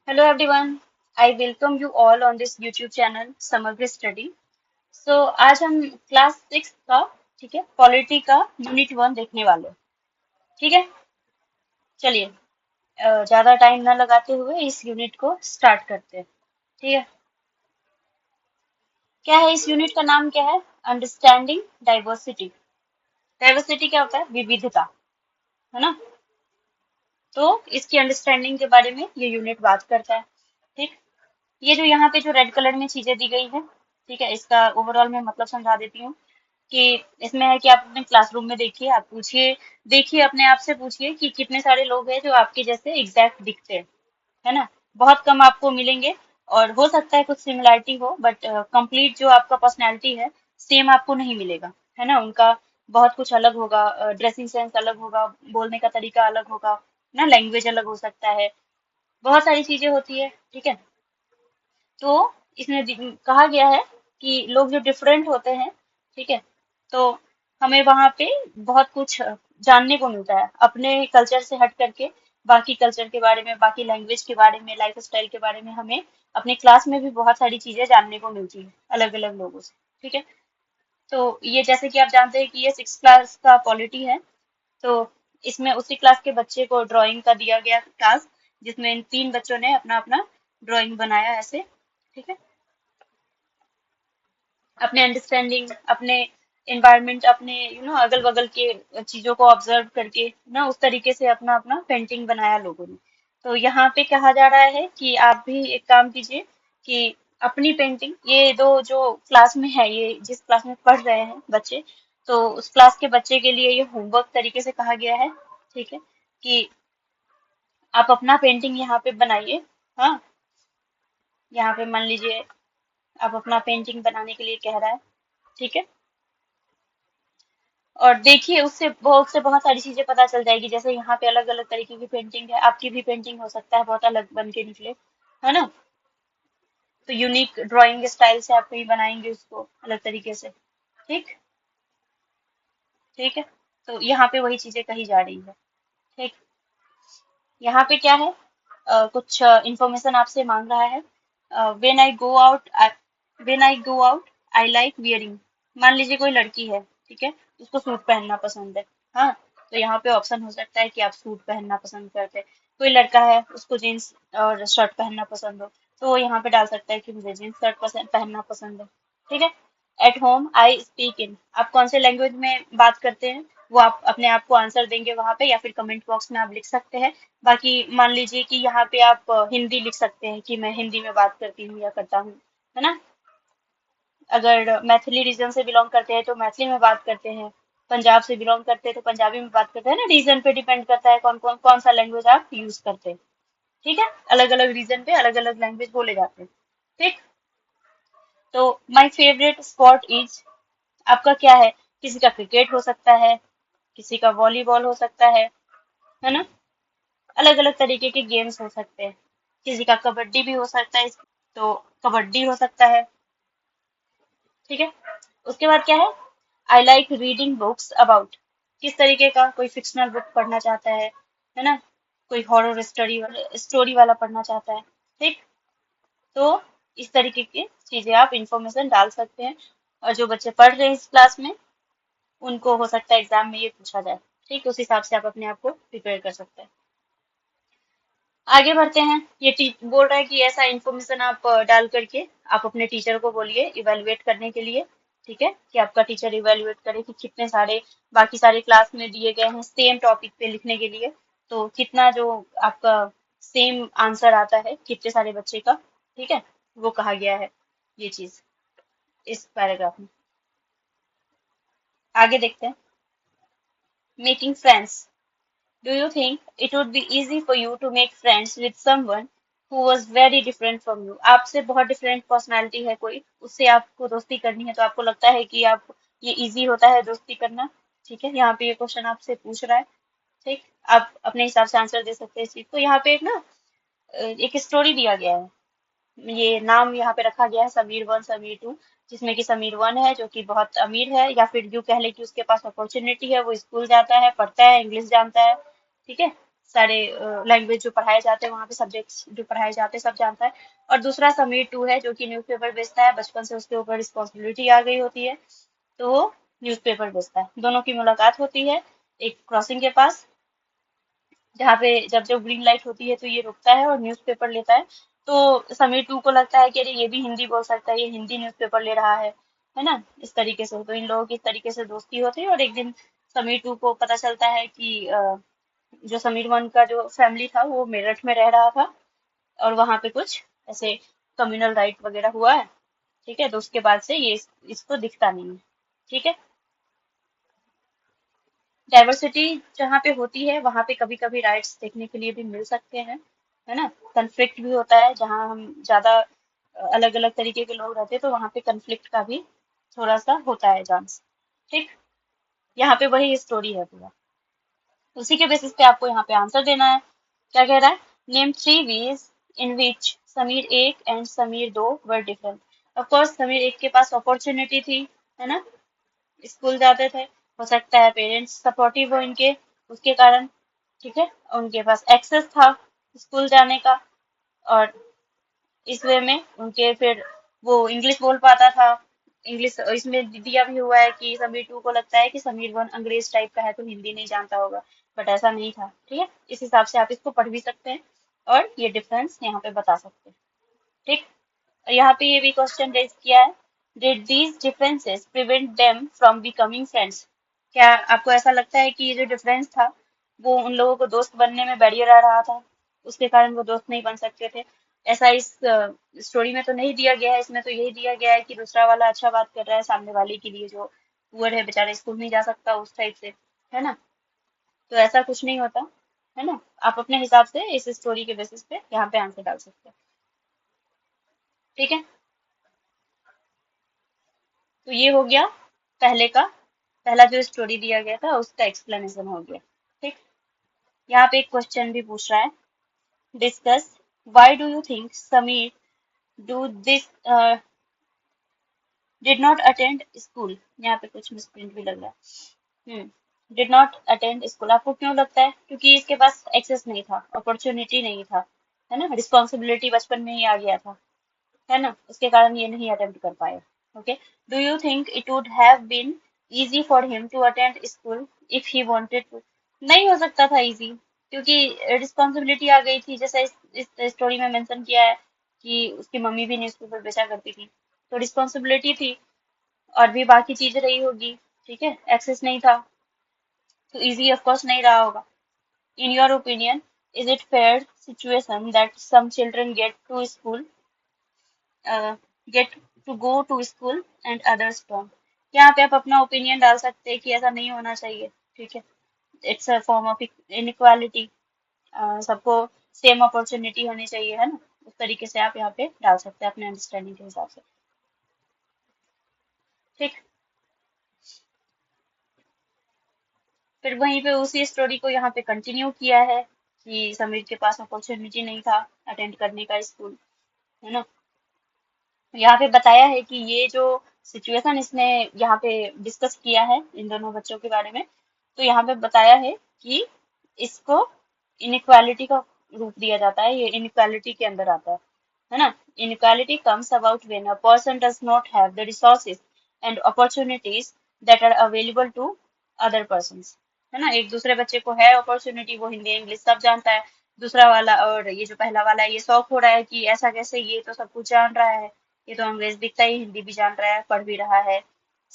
Hello everyone, I welcome you all on this YouTube channel समग्र study. आज हम class 6 का, ठीक है, पॉलिटी का यूनिट 1 देखने वाले हैं। ठीक है, चलिए ज्यादा टाइम ना लगाते हुए इस यूनिट को स्टार्ट करते हैं। ठीक है, क्या है इस यूनिट का नाम, क्या है? Understanding diversity. डाइवर्सिटी क्या होता है? विविधता, है ना? तो इसकी अंडरस्टैंडिंग के बारे में ये यूनिट बात करता है। ठीक, ये जो यहाँ पे जो रेड कलर में चीजें दी गई है, ठीक है, इसका ओवरऑल मैं मतलब समझा देती हूँ कि इसमें है कि आप अपने क्लासरूम में देखिए, आप पूछिए, देखिए अपने आप से पूछिए कि कितने सारे लोग हैं जो आपके जैसे एग्जैक्ट दिखते हैं, है ना? बहुत कम आपको मिलेंगे, और हो सकता है कुछ सिमिलैरिटी हो, बट कंप्लीट जो आपका पर्सनैलिटी है सेम आपको नहीं मिलेगा, है ना? उनका बहुत कुछ अलग होगा, ड्रेसिंग सेंस अलग होगा, बोलने का तरीका अलग होगा, ना लैंग्वेज अलग हो सकता है, बहुत सारी चीजें होती है। ठीक है, तो इसमें कहा गया है कि लोग जो डिफरेंट होते हैं, ठीक है, तो हमें वहां पे बहुत कुछ जानने को मिलता है अपने कल्चर से हट करके। बाकी कल्चर के बारे में, बाकी लैंग्वेज के बारे में, लाइफ स्टाइल के बारे में हमें अपने क्लास में भी बहुत सारी चीजें जानने को मिलती है अलग अलग लोगों से। ठीक है, तो ये जैसे कि आप जानते हैं कि ये 6 क्लास का पॉलिटी है, तो इसमें उसी क्लास के बच्चे को ड्राइंग का दिया गया टास्क, जिसमें इन 3 बच्चों ने अपना अपना ड्राइंग बनाया ऐसे। ठीक है, अपने अंडरस्टैंडिंग, अपने एनवायरनमेंट, अपने अगल बगल के चीजों को ऑब्जर्व करके ना उस तरीके से अपना अपना पेंटिंग बनाया लोगों ने। तो यहाँ पे कहा जा रहा है कि आप भी एक काम कीजिए कि अपनी पेंटिंग, ये दो जो क्लास में है, ये जिस क्लास में पढ़ रहे हैं बच्चे, तो उस क्लास के बच्चे के लिए ये होमवर्क तरीके से कहा गया है। ठीक है, कि आप अपना पेंटिंग यहाँ पे बनाइए। हाँ, यहाँ पे मान लीजिए आप अपना पेंटिंग बनाने के लिए कह रहा है। ठीक है, और देखिए उससे बहुत सारी चीजें पता चल जाएगी, जैसे यहाँ पे अलग अलग तरीके की पेंटिंग है, आपकी भी पेंटिंग हो सकता है बहुत अलग बन के निकले, है ना? तो यूनिक ड्राइंग स्टाइल से आप कहीं बनाएंगे उसको अलग तरीके से। ठीक, ठीक है, तो यहाँ पे वही चीजें कही जा रही है। ठीक, यहाँ पे क्या है, कुछ इंफॉर्मेशन आपसे मांग रहा है। When I go out when I go out I like wearing. मान लीजिए कोई लड़की है, ठीक है, उसको सूट पहनना पसंद है। हाँ, तो यहाँ पे ऑप्शन हो सकता है कि आप सूट पहनना पसंद करते हैं। कोई लड़का है, उसको जीन्स और शर्ट पहनना पसंद हो, तो वो यहाँ पे डाल सकता है कि मुझे जीन्स शर्ट पसंद पहनना पसंद है। ठीक है, at home I speak in, आप कौन से लैंग्वेज में बात करते हैं वो आप अपने आप को आंसर देंगे वहां पे, या फिर कमेंट बॉक्स में आप लिख सकते हैं। बाकी मान लीजिए कि यहाँ पे आप हिंदी लिख सकते हैं कि मैं हिंदी में बात करती हूँ या करता हूँ, है ना? अगर मैथिली रीजन से बिलोंग करते हैं तो मैथिली में बात करते हैं, पंजाब से बिलोंग करते हैं तो पंजाबी में बात करते हैं ना। रीजन पे डिपेंड करता है कौन सा लैंग्वेज आप यूज करते हैं। ठीक है, अलग अलग रीजन पे अलग अलग लैंग्वेज बोले जाते हैं। ठीक, तो माई फेवरेट स्पोर्ट इज, आपका क्या है? किसी का क्रिकेट हो सकता है, किसी का वॉलीबॉल हो सकता है ना? अलग अलग तरीके के गेम्स हो सकते हैं, किसी का कबड्डी भी हो सकता है, तो कबड्डी हो सकता है। ठीक है, उसके बाद क्या है, I like reading books about, किस तरीके का? कोई फिक्शनल बुक पढ़ना चाहता है ना? कोई हॉरर स्टोरी वाला पढ़ना चाहता है। ठीक, तो इस तरीके की चीजें आप इंफॉर्मेशन डाल सकते हैं, और जो बच्चे पढ़ रहे हैं इस क्लास में, उनको हो सकता है एग्जाम में ये पूछा जाए। ठीक, उस हिसाब से आप अपने आप को प्रिपेयर कर सकते हैं। आगे बढ़ते हैं। ये बोल रहा है कि ऐसा इंफॉर्मेशन आप डाल करके आप अपने टीचर को बोलिए इवेलुएट करने के लिए। ठीक है, कि आपका टीचर इवेलुएट करे कि कितने सारे बाकी सारे क्लास में दिए गए हैं सेम टॉपिक पे लिखने के लिए, तो कितना जो आपका सेम आंसर आता है कितने सारे बच्चे का। ठीक है, वो कहा गया है ये चीज इस पैराग्राफ में। आगे देखते हैं, making friends. Do you think it would be easy for you to make friends with someone who was very different from you? आपसे बहुत डिफरेंट पर्सनालिटी है कोई, उससे आपको दोस्ती करनी है, तो आपको लगता है कि आप ये इजी होता है दोस्ती करना? ठीक है, यहाँ पे ये क्वेश्चन आपसे पूछ रहा है। ठीक, आप अपने हिसाब से आंसर दे सकते हैं इस चीज को। यहाँ पे एक ना एक स्टोरी दिया गया है, ये नाम यहाँ पे रखा गया है समीर वन समीर टू, जिसमें कि समीर वन है जो कि बहुत अमीर है, या फिर यूँ कह ले कि उसके पास अपॉर्चुनिटी है, वो स्कूल जाता है, पढ़ता है, इंग्लिश जानता है। ठीक है, सारे लैंग्वेज जो पढ़ाए जाते हैं वहाँ पे, सब्जेक्ट्स जो पढ़ाए जाते हैं सब जानता है। और दूसरा समीर टू है जो कि न्यूज़पेपर बेचता है, बचपन से उसके ऊपर रिस्पॉन्सिबिलिटी आ गई होती है तो वो न्यूज़पेपर बेचता है। दोनों की मुलाकात होती है एक क्रॉसिंग के पास, जहाँ पे जब जब ग्रीन लाइट होती है तो ये रुकता है और न्यूज़पेपर लेता है। तो समीर टू को लगता है कि अरे ये भी हिंदी बोल सकता है, ये हिंदी न्यूज़पेपर ले रहा है ना, इस तरीके से। तो इन लोगों की इस तरीके से दोस्ती होती है और एक दिन समीर टू को पता चलता है कि जो समीर वन का जो फैमिली था वो मेरठ में रह रहा था और वहां पे कुछ ऐसे कम्युनल राइट वगैरह हुआ है। ठीक है, तो उसके बाद से ये इसको दिखता नहीं है। ठीक है, डाइवर्सिटी जहाँ पे होती है वहां पे कभी कभी राइट्स देखने के लिए भी मिल सकते हैं, है ना। कन्फ्लिक्ट भी होता है, जहाँ हम ज्यादा अलग अलग तरीके के लोग रहते हैं तो वहां पे कन्फ्लिक्ट का भी थोड़ा सा होता है चांस। ठीक, यहाँ पे वही स्टोरी है पूरा, उसी के बेसिस पे आपको यहाँ पे आंसर देना है। क्या कह रहा है, नेम 3 ways इन विच समीर एक एंड समीर दो were different. Of course Sameer एक के पास अपॉर्चुनिटी थी, है ना, स्कूल जाते थे, हो सकता है पेरेंट्स सपोर्टिव हो इनके, उसके कारण। ठीक है, उनके पास एक्सेस था स्कूल जाने का, और इस वे में उनके फिर वो इंग्लिश बोल पाता था। इंग्लिश इसमें दिया भी हुआ है कि समीर टू को लगता है कि समीर वन अंग्रेज टाइप का है तो हिंदी नहीं जानता होगा, बट ऐसा नहीं था। ठीक है, इस हिसाब से आप इसको पढ़ भी सकते हैं और ये डिफरेंस यहाँ पे बता सकते हैं। ठीक, यहाँ पे ये भी क्वेश्चन रेज किया है, did these differences prevent them from becoming friends. क्या आपको ऐसा लगता है कि ये जो डिफरेंस था वो उन लोगों को दोस्त बनने में बैरियर आ रहा था, उसके कारण वो दोस्त नहीं बन सकते थे? ऐसा इस स्टोरी में तो नहीं दिया गया है, इसमें तो यही दिया गया है कि दूसरा वाला अच्छा बात कर रहा है सामने वाले के लिए, जो पुअर है बेचारा स्कूल नहीं जा सकता उस टाइप से, है ना। तो ऐसा कुछ नहीं होता, है ना। आप अपने हिसाब से इस स्टोरी के बेसिस पे यहाँ पे आंसर डाल सकते हैं। ठीक है, तो ये हो गया पहले का, पहला जो स्टोरी दिया गया था उसका एक्सप्लेनेशन हो गया। ठीक, यहाँ पे एक क्वेश्चन भी पूछ रहा है, discuss why do you think Sameer do this did not attend school. यहाँ पे कुछ मिसप्रिंट भी लग रहा है। डिड नॉट अटेंड स्कूल, आपको क्यों लगता है? क्योंकि इसके पास एक्सेस नहीं था, अपॉर्चुनिटी नहीं था, है ना, रिस्पॉन्सिबिलिटी बचपन में ही आ गया था, है ना, उसके कारण ये नहीं अटेम्प्ट कर पाए। Okay, do you think it would have been easy for him to attend school if he wanted to. नहीं हो सकता था इजी, क्योंकि रिस्पॉन्सिबिलिटी आ गई थी, जैसा इस स्टोरी में मेंशन किया है कि उसकी मम्मी भी न्यूज़पेपर बेचा करती थी, तो रिस्पॉन्सिबिलिटी थी और भी बाकी चीज रही होगी। ठीक है, एक्सेस नहीं था तो इजी ऑफ कोर्स नहीं रहा होगा। In your opinion, is it fair situation that some children get to go to school and others don't. यहाँ पे आप अपना ओपिनियन डाल सकते हैं कि ऐसा नहीं होना चाहिए। ठीक है, it's a form of inequality, सबको सेम अपॉर्चुनिटी होनी चाहिए, है ना। उस तरीके से आप यहाँ पे डाल सकते हैं अपने अंडरस्टैंडिंग के हिसाब से। ठीक, फिर वहीं पे उसी स्टोरी को यहाँ पे कंटिन्यू किया है कि समीर के पास अपॉर्चुनिटी नहीं था अटेंड करने का स्कूल, है ना। यहाँ पे बताया है कि ये जो सिचुएशन इसने यहाँ पे डिस्कस किया है इन दोनों बच्चों के बारे में, तो यहाँ पे बताया है कि इसको इनइक्वालिटी का रूप दिया जाता है, ये इनइक्वालिटी के अंदर आता है ना। Inequality comes about when a person does not have the resources and opportunities that are available to other persons, है ना। एक दूसरे बच्चे को है अपॉर्चुनिटी, वो हिंदी इंग्लिश सब जानता है, दूसरा वाला और ये जो पहला वाला है ये शौक हो रहा है कि ऐसा कैसे, ये तो सब कुछ जान रहा है, ये तो अंग्रेज दिखता ही, हिंदी भी जान रहा है, पढ़ भी रहा है।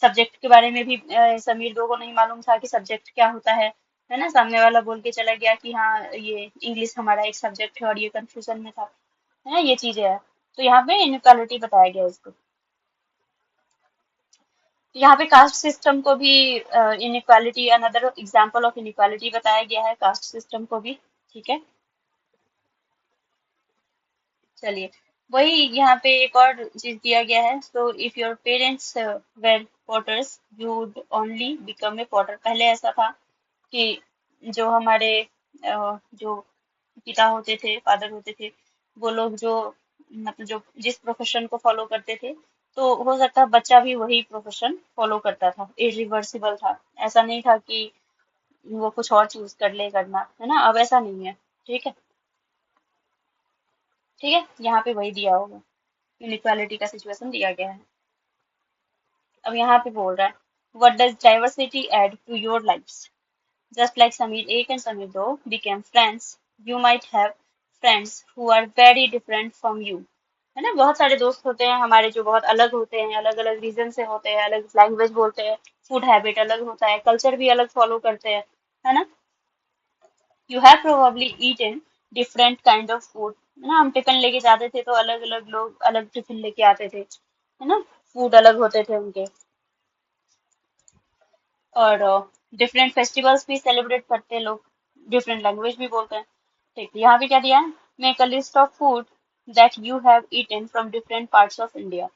सब्जेक्ट के बारे में भी समीर दो को नहीं मालूम था कि सब्जेक्ट क्या होता है ना। सामने वाला बोल के चला गया कि हाँ ये इंग्लिश हमारा एक सब्जेक्ट है, और ये कंफ्यूजन में था, है ना, ये चीजें है। तो यहाँ पे इनइक्वालिटी बताया गया है इसको। यहाँ पे कास्ट सिस्टम को भी inequality, another example of inequality बताया गया है, कास्ट सिस्टम को भी। ठीक है, चलिए, वही यहाँ पे एक और चीज दिया गया है, so if your parents were potters you would only become a potter. पहले ऐसा था कि जो हमारे जो पिता होते थे, फादर होते थे, वो लोग जो मतलब जो जिस प्रोफेशन को फॉलो करते थे, तो हो सकता है बच्चा भी वही प्रोफेशन फॉलो करता था, इरिवर्सिबल था। ऐसा नहीं था कि वो कुछ और चूज कर ले करना, है ना। अब ऐसा नहीं है। ठीक है। ठीक है, यहाँ पे वही दिया होगा, इनइक्वालिटी का सिचुएशन दिया गया है। अब यहाँ पे बोल रहा है, what does diversity add to your lifes? Just like Sameer एक एंड समीर दो became friends, you might have friends who are very different from you, है ना। बहुत सारे दोस्त होते हैं हमारे जो बहुत अलग होते हैं, अलग अलग रीजन से होते हैं, अलग लैंग्वेज बोलते हैं, फूड हैबिट अलग होता है, कल्चर भी अलग फॉलो करते हैं, है ना। You have probably eaten different kind of food, है ना। हम टिफिन लेके जाते थे तो अलग अलग लोग अलग टिफिन लेके आते थे, है ना। फूड अलग होते थे उनके। और डिफरेंट फेस्टिवल्स भी सेलिब्रेट करते हैं लोग, डिफरेंट लैंग्वेज भी बोलते हैं। ठीक है, यहाँ पे क्या दिया है, make a list of food that you have eaten from different parts of India.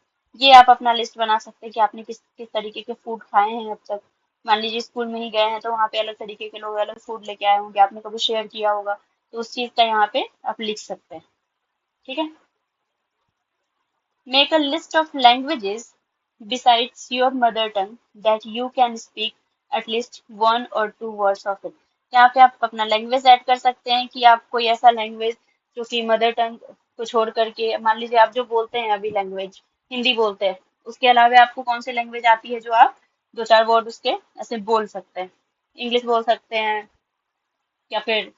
ये आप अपना लिस्ट बना सकते हैं कि आपने किस किस तरीके के फूड खाए हैं अब तक। मान लीजिए स्कूल में ही गए हैं तो वहाँ पे अलग तरीके के लोग अलग फूड लेके आए होंगे, आपने कभी शेयर किया होगा, तो उस चीज का यहाँ पे आप लिख सकते हैं। ठीक है। Make a list of languages besides your mother tongue that you can speak at least 1 or 2 words of it. यहाँ पे आप अपना लैंग्वेज ऐड कर सकते हैं कि आप कोई ऐसा लैंग्वेज जो कि मदर टंग को छोड़ करके, मान लीजिए आप जो बोलते हैं अभी लैंग्वेज हिंदी बोलते हैं, उसके अलावा आपको कौन सी लैंग्वेज आती है जो आप 2 4 वर्ड उसके ऐसे बोल सकते हैं। इंग्लिश बोल सकते हैं, या फिर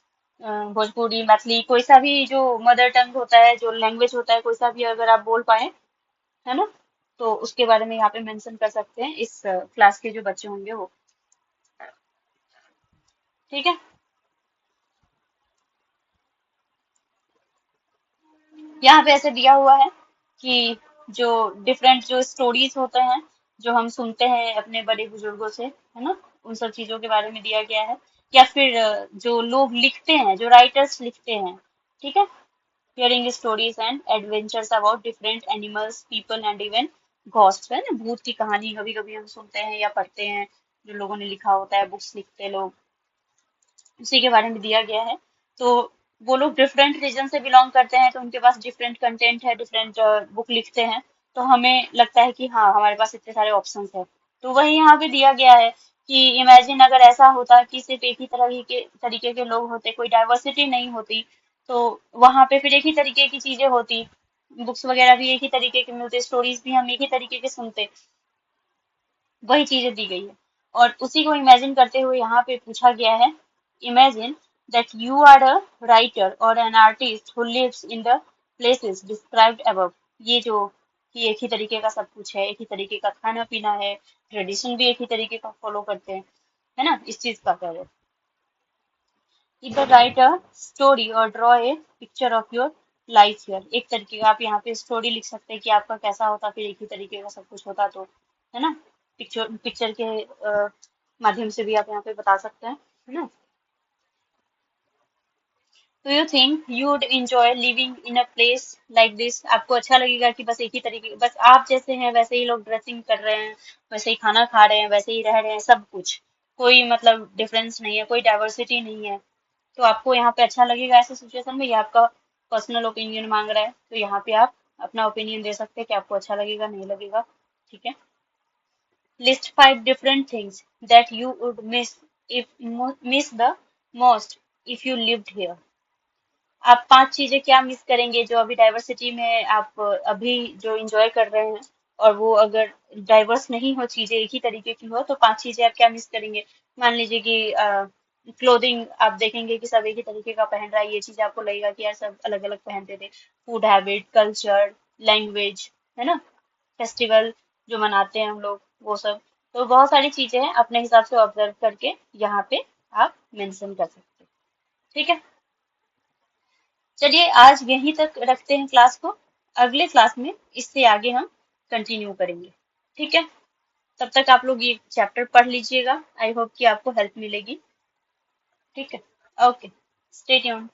भोजपुरी मैथिली, कोई सा भी जो मदर टंग होता है, जो लैंग्वेज होता है, कोई सा भी अगर आप बोल पाए, है ना, तो उसके बारे में यहाँ पे मेंशन कर सकते हैं इस क्लास के जो बच्चे होंगे वो। ठीक है। यहाँ पे ऐसे दिया हुआ है कि जो डिफरेंट जो स्टोरीज होते हैं जो हम सुनते हैं अपने बड़े बुजुर्गों से, है ना, उन सब चीजों के बारे में दिया गया है। या फिर जो लोग लिखते हैं, जो राइटर्स लिखते हैं, ठीक है, hearing stories and adventures about different animals, people and even ghosts, है ना, भूत की कहानी कभी कभी हम सुनते हैं या पढ़ते हैं, जो लोगों ने लिखा होता है, बुक्स लिखते हैं लोग, उसी के बारे में दिया गया है। तो वो लोग डिफरेंट रीजन से बिलोंग करते हैं तो उनके पास डिफरेंट कंटेंट है, डिफरेंट बुक लिखते हैं, तो हमें लगता है कि हाँ हमारे पास इतने सारे ऑप्शंस है। तो वही यहाँ पे दिया गया है कि इमेजिन अगर ऐसा होता कि सिर्फ एक ही तरह के तरीके के लोग होते, कोई डाइवर्सिटी नहीं होती, तो वहां पे फिर एक ही तरीके की चीजें होती, बुक्स वगैरह भी एक ही तरीके के मिलते, स्टोरीज भी हम एक ही तरीके के सुनते, वही चीजें दी गई है। और उसी को इमेजिन करते हुए यहाँ पे पूछा गया है, imagine that you are a writer और an artist who lives in the places described above. ये जो कि एक ही तरीके का सब कुछ है, एक ही तरीके का खाना पीना है, ट्रेडिशन भी एक ही तरीके का फॉलो करते हैं, है ना, इस चीज का कह रहे हैं। इधर राइट अ स्टोरी और draw a picture of your life here. एक तरीके का आप यहाँ पे स्टोरी लिख सकते हैं कि आपका कैसा होता, फिर एक ही तरीके का सब कुछ होता तो, है ना। पिक्चर पिक्चर के माध्यम से भी आप यहाँ पे बता सकते हैं, है ना। Do you think you would enjoy living in a place like this? आपको अच्छा लगेगा कि बस एक ही तरीके, बस आप जैसे हैं वैसे ही लोग ड्रेसिंग कर रहे हैं, वैसे ही खाना खा रहे हैं, वैसे ही रह रहे हैं, सब कुछ, कोई मतलब डिफरेंस नहीं है, कोई डाइवर्सिटी नहीं है, तो आपको यहाँ पे अच्छा लगेगा ऐसे सिचुएशन में? ये आपका पर्सनल ओपिनियन मांग रहा है, तो यहाँ पे आप अपना ओपिनियन दे सकते हैं कि आपको अच्छा लगेगा नहीं लगेगा। ठीक है। List 5 different things that you would miss the most if you lived here. आप 5 चीजें क्या मिस करेंगे जो अभी डाइवर्सिटी में आप अभी जो इंजॉय कर रहे हैं, और वो अगर डाइवर्स नहीं हो, चीजें एक ही तरीके की हो, तो 5 चीजें आप क्या मिस करेंगे? मान लीजिए कि क्लोथिंग आप देखेंगे कि सब एक ही तरीके का पहन रहा है, ये चीज आपको लगेगा कि यार सब अलग अलग पहनते थे। फूड हैबिट, कल्चर, लैंग्वेज, है ना, फेस्टिवल जो मनाते हैं हम लोग, वो सब। तो बहुत सारी चीजें हैं, अपने हिसाब से ऑब्जर्व करके यहाँ पे आप मेंशन कर सकते हैं। ठीक है। चलिए आज यहीं तक रखते हैं क्लास को, अगले क्लास में इससे आगे हम कंटिन्यू करेंगे। ठीक है। तब तक आप लोग ये चैप्टर पढ़ लीजिएगा, आई होप कि आपको हेल्प मिलेगी। ठीक है। Okay, stay tuned.